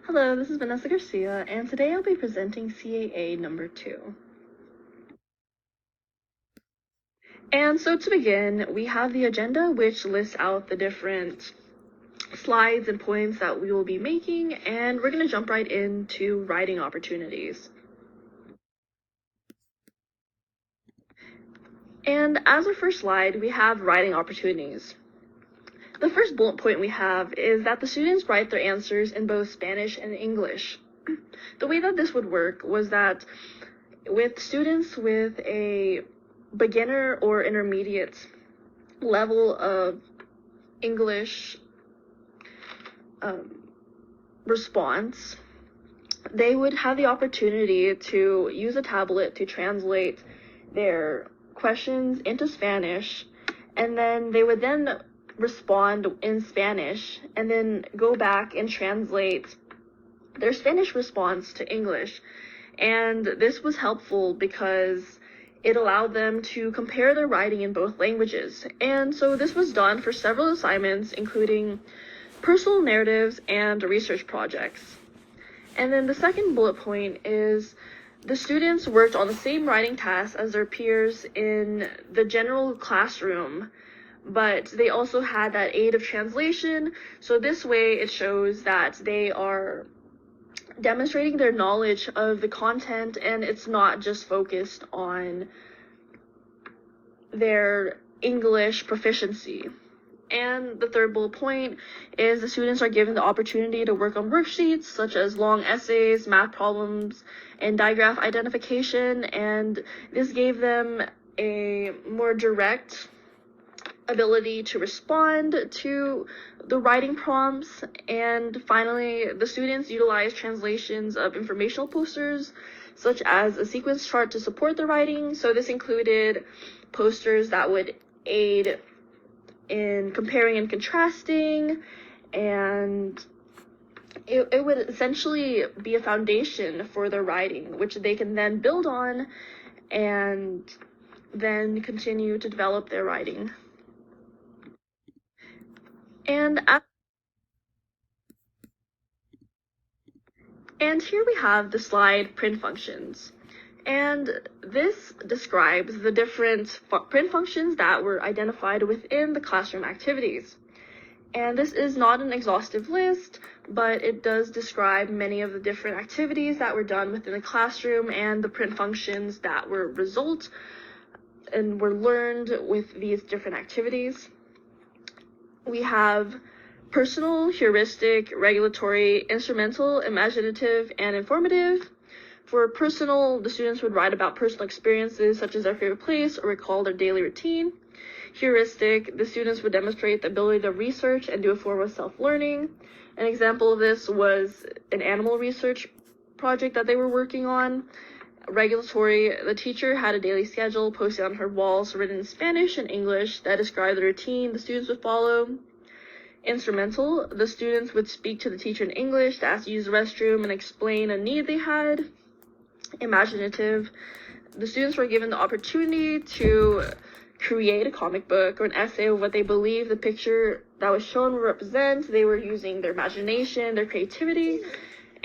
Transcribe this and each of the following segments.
Hello, this is Vanessa Garcia, and today I'll be presenting CAA number 2. And so to begin, we have the agenda, which lists out the different slides and points that we will be making, and we're going to jump right into writing opportunities. And as our first slide, we have writing opportunities. The first bullet point we have is that the students write their answers in both Spanish and English. The way that this would work was that with students with a beginner or intermediate level of English response, they would have the opportunity to use a tablet to translate their questions into Spanish, and then they would then respond in Spanish and then go back and translate their Spanish response to English. And this was helpful because it allowed them to compare their writing in both languages. And so this was done for several assignments, including personal narratives and research projects. And then the second bullet point is the students worked on the same writing tasks as their peers in the general classroom, but they also had that aid of translation. So this way it shows that they are demonstrating their knowledge of the content, and it's not just focused on their English proficiency. And the third bullet point is the students are given the opportunity to work on worksheets such as long essays, math problems, and digraph identification, and this gave them a more direct ability to respond to the writing prompts. And finally, the students utilized translations of informational posters such as a sequence chart to support the writing. So this included posters that would aid in comparing and contrasting, and it would essentially be a foundation for their writing, which they can then build on and then continue to develop their writing. And here we have the slide print functions. And this describes the different print functions that were identified within the classroom activities. And this is not an exhaustive list, but it does describe many of the different activities that were done within the classroom and the print functions that were result and were learned with these different activities. We have personal, heuristic, regulatory, instrumental, imaginative, and informative. For personal, the students would write about personal experiences such as their favorite place or recall their daily routine. Heuristic, the students would demonstrate the ability to research and do a form of self-learning. An example of this was an animal research project that they were working on. Regulatory, the teacher had a daily schedule posted on her walls written in Spanish and English that described the routine the students would follow. Instrumental, the students would speak to the teacher in English to ask to use the restroom and explain a need they had. Imaginative, the students were given the opportunity to create a comic book or an essay of what they believe the picture that was shown would represent. They were using their imagination, their creativity.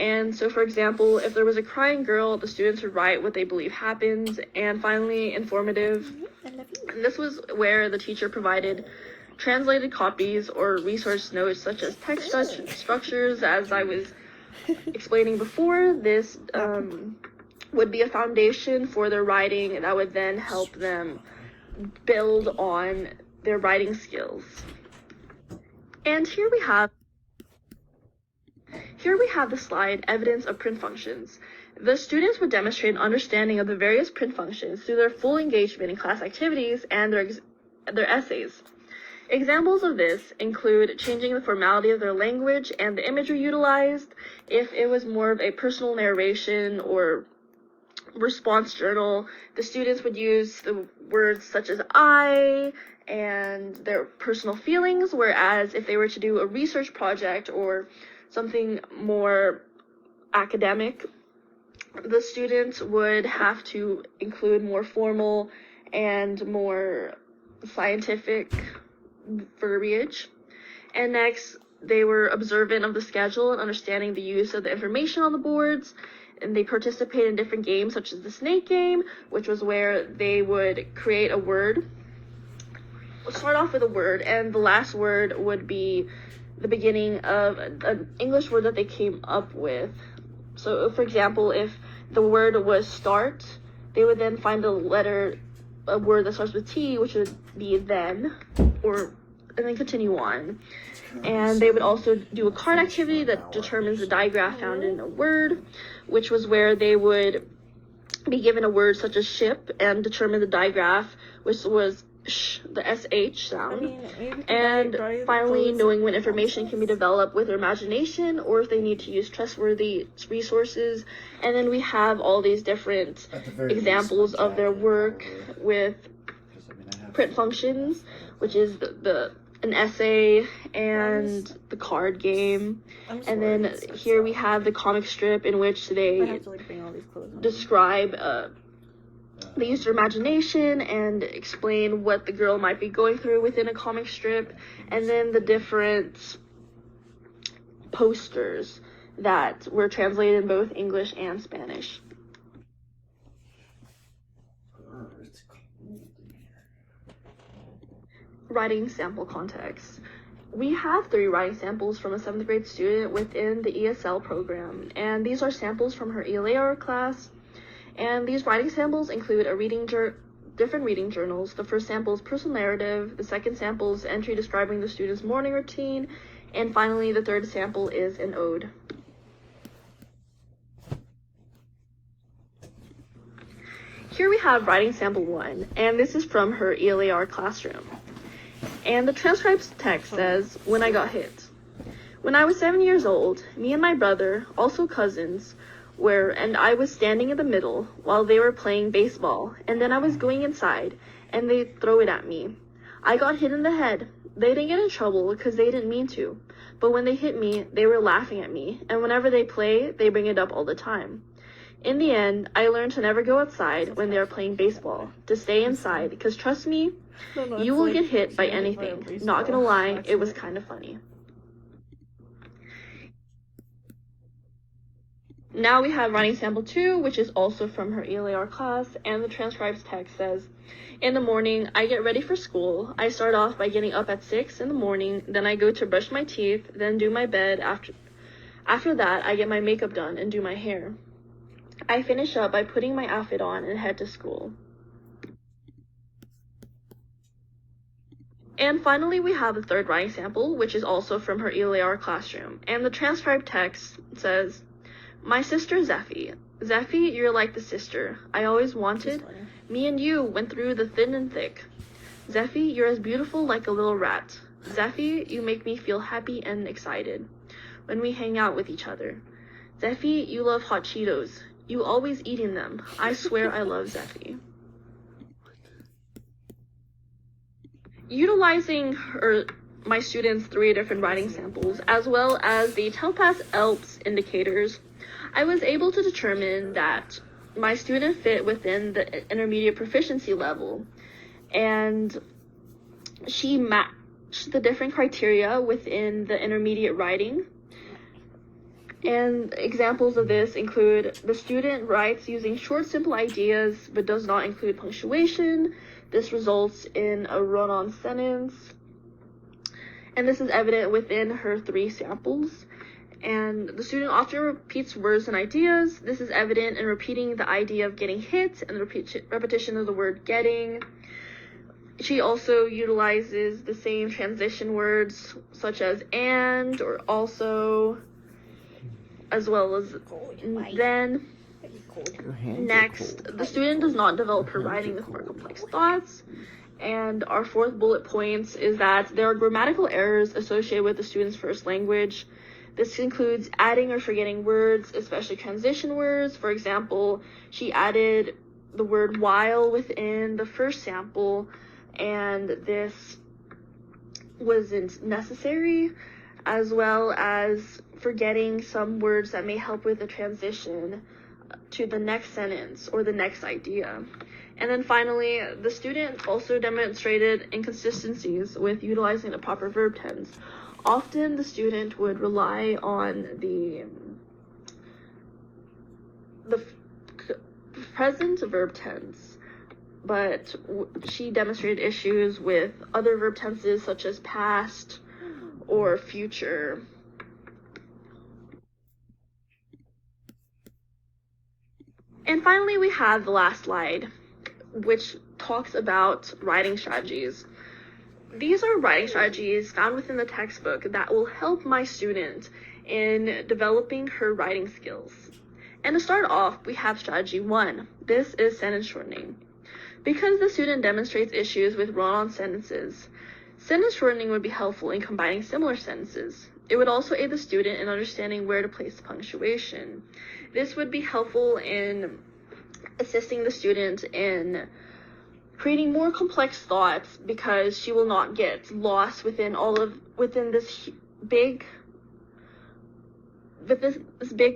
And so, for example, if there was a crying girl, the students would write what they believe happened. And finally, informative. And this was where the teacher provided translated copies or resource notes such as text structures. As I was explaining before, this would be a foundation for their writing that would then help them build on their writing skills. And here we have the slide, evidence of print functions. The students would demonstrate an understanding of the various print functions through their full engagement in class activities and their essays. Examples of this include changing the formality of their language and the imagery utilized. If it was more of a personal narration or response journal, the students would use the words such as I and their personal feelings, whereas if they were to do a research project or something more academic, the students would have to include more formal and more scientific verbiage. And next, they were observant of the schedule and understanding the use of the information on the boards, and they participated in different games such as the snake game, which was where they would create a word. We'll start off with a word, and the last word would be the beginning of an English word that they came up with. So, for example, if the word was start, they would then find a word that starts with T, which would be then, and then continue on. And they would also do a card activity that determines the digraph found in a word, which was where they would be given a word such as ship and determine the digraph, which was sh, the SH sound. And finally, knowing when information can be developed with their imagination or if they need to use trustworthy resources. And then we have all these different examples of their work with print functions, which is an essay and the card game. And then here we have the comic strip in which they describe they use their imagination and explain what the girl might be going through within a comic strip, and then the different posters that were translated in both English and Spanish. Writing sample context. We have 3 writing samples from a 7th grade student within the ESL program, and these are samples from her ELAR class. And these writing samples include different reading journals. The first sample is personal narrative, the second sample is entry describing the student's morning routine, and finally the third sample is an ode. Here we have writing sample 1, and this is from her ELAR classroom. And the transcribed text says, "When I got hit. When I was 7 years old, me and my brother, also cousins, and I was standing in the middle while they were playing baseball, and then I was going inside, and they throw it at me. I got hit in the head. They didn't get in trouble because they didn't mean to, but when they hit me, they were laughing at me, and whenever they play, they bring it up all the time. In the end, I learned to never go outside when they are playing baseball, to stay inside, because trust me, you will get hit by anything. Not gonna lie, it was kind of funny." Now we have writing sample 2, which is also from her ELAR class, and the transcribed text says, "In the morning, I get ready for school. I start off by getting up at 6 in the morning, then I go to brush my teeth, then do my bed. After that, I get my makeup done and do my hair. I finish up by putting my outfit on and head to school." And finally, we have the third writing sample, which is also from her ELAR classroom, and the transcribed text says, "My sister Zeffie. Zeffie, you're like the sister I always wanted. Me and you went through the thin and thick. Zeffie, you're as beautiful like a little rat. Zeffie, you make me feel happy and excited when we hang out with each other. Zeffie, you love hot Cheetos. You always eating them. I swear I love Zeffie." Utilizing my students' 3 different writing samples, as well as the Telepath ELPS indicators, I was able to determine that my student fit within the intermediate proficiency level, and she matched the different criteria within the intermediate writing. And examples of this include the student writes using short, simple ideas, but does not include punctuation. This results in a run-on sentence. And this is evident within her 3 samples. And the student often repeats words and ideas. This is evident in repeating the idea of getting hit and the repetition of the word getting. She also utilizes the same transition words such as and or also, as well as then. Next, the student does not develop her writing with more complex thoughts. And our 4th bullet point is that there are grammatical errors associated with the student's first language. This includes adding or forgetting words, especially transition words. For example, she added the word while within the first sample, and this wasn't necessary, as well as forgetting some words that may help with the transition to the next sentence or the next idea. And then finally, the student also demonstrated inconsistencies with utilizing the proper verb tense. Often the student would rely on the present verb tense, but she demonstrated issues with other verb tenses such as past or future. And finally, we have the last slide, which talks about writing strategies. These are writing strategies found within the textbook that will help my student in developing her writing skills. And to start off, we have strategy 1. This is sentence shortening. Because the student demonstrates issues with run-on sentences, sentence shortening would be helpful in combining similar sentences. It would also aid the student in understanding where to place the punctuation. This would be helpful in assisting the student in creating more complex thoughts, because she will not get lost within this big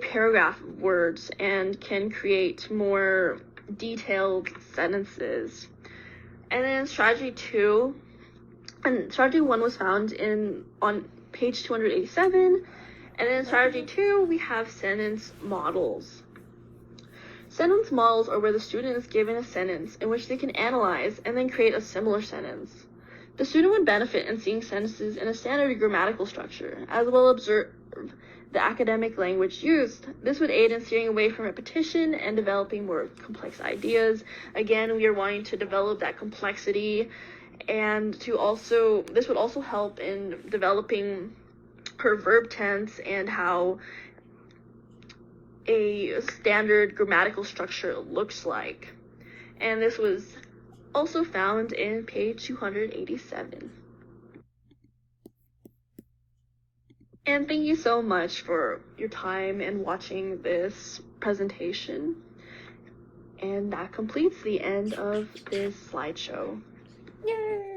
paragraph of words and can create more detailed sentences. And then strategy 2, and strategy 1 was found on page 287, and then strategy 2 we have sentence models. Sentence models are where the student is given a sentence in which they can analyze and then create a similar sentence. The student would benefit in seeing sentences in a standard grammatical structure, as well as observe the academic language used. This would aid in steering away from repetition and developing more complex ideas. Again, we are wanting to develop that complexity, and this would also help in developing her verb tense and how a standard grammatical structure looks like. And this was also found in page 287. And thank you so much for your time and watching this presentation. And that completes the end of this slideshow. Yay!